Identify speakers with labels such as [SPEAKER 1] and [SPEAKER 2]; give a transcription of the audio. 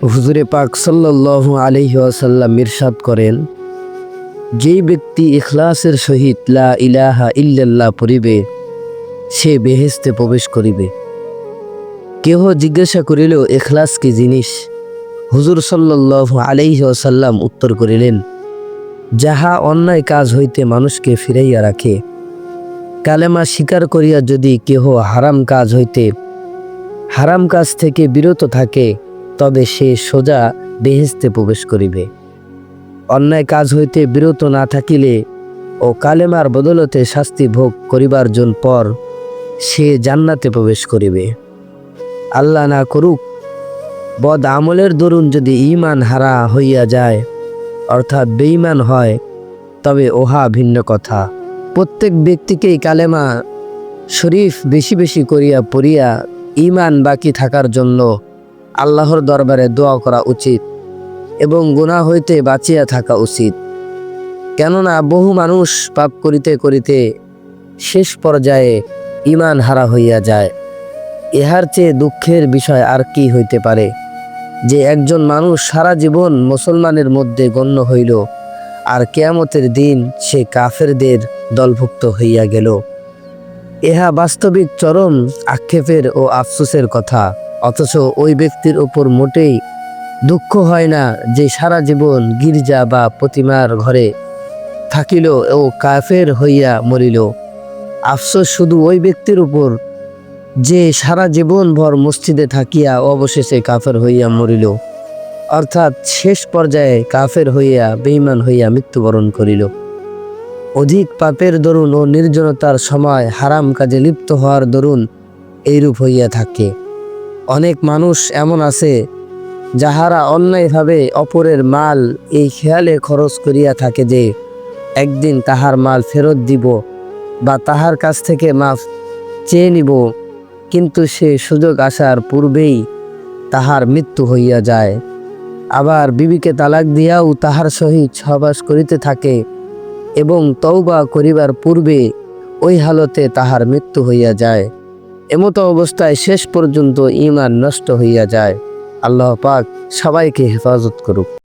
[SPEAKER 1] হুজুরে পাক সাল্লাল্লাহু আলাইহি ওয়াসাল্লাম ইরশাদ করেন, যেই ব্যক্তি ইখলাসের সহিত লা ইলাহা ইল্লাল্লাহ পড়িবে সে বেহেশতে প্রবেশ করিবে। কেহ জিজ্ঞাসা করিল, ইখলাস কি জিনিস? হুজুর সাল্লাল্লাহু আলাইহি ওয়াসাল্লাম উত্তর করিলেন, যাহা অন্যায় কাজ হইতে মানুষকে ফিরাইয়া রাখে। কালেমা স্বীকার করিয়া যদি কেহ হারাম কাজ থেকে বিরত থাকে, তবে সে সোজা বেহেশতে প্রবেশ করিবে। অন্যায় কাজ হইতে বিরত না থাকিলে ও কালেমার বদলতে শাস্তি ভোগ করিবার জন পর সে জান্নাতে প্রবেশ করিবে। আল্লাহ না করুক, বদ আমলের দরুন যদি ঈমান হারা হইয়া যায়, অর্থাৎ বেঈমান হয়, তবে ওহা ভিন্ন কথা। প্রত্যেক ব্যক্তিকেই কালেমা শরীফ বেশি বেশি করিয়া পড়িয়া ঈমান বাকি থাকার জন্য আল্লাহর দরবারে দোয়া করা উচিত এবং গুনাহ হইতে বাঁচিয়া থাকা উচিত। কেননা বহু মানুষ পাপ করিতে করিতে শেষ পর্যায়ে ঈমান হারা হইয়া যায়। ইহার চেয়ে দুঃখের বিষয় আর কি হইতে পারে যে একজন মানুষ সারা জীবন মুসলমানের মধ্যে গণ্য হইল, আর কিয়ামতের দিন সে কাফেরদের দলভুক্ত হইয়া গেল। ইহা বাস্তবিক চরম আক্ষেপের ও আফসোসের কথা। অথচ ওই ব্যক্তির উপর মোটেই দুঃখ হয় না যে সারা জীবন গির্জা বা প্রতিমার ঘরে থাকিল ও কাফের হইয়া মরিল। আফসোস শুধু ওই ব্যক্তির উপর যে সারা জীবন ভর মসজিদে থাকিয়া অবশেষে কাফের হইয়া মরিল, অর্থাৎ শেষ পর্যায়ে কাফের হইয়া বেঈমান হইয়া মৃত্যুবরণ করিল। অধিক পাপের দরুন ও নির্জনতার সময় হারাম কাজে লিপ্ত হওয়ার দরুন এইরূপ হইয়া থাকে। অনেক মানুষ এমন আছে যাহারা অন্যায়ভাবে অপরের মাল এই খেয়ালে খরচ করিয়া থাকে যে একদিন তাহার মাল ফেরত দিব বা তাহার কাছ থেকে মাফ চেয়ে নিব, কিন্তু সে সুযোগ আসার পূর্বেই তাহার মৃত্যু হইয়া যায়। আবার বিবিকে তালাক দিয়াও তাহার সহিত সহবাস করিতে থাকে এবং তওবা করিবার পূর্বে ওই হালতে তাহার মৃত্যু হইয়া যায়। এমতো অবস্থায় শেষ পর্যন্ত ঈমান নষ্ট হইয়া যায়। আল্লাহ পাক সবাইকে হেফাজত করুক।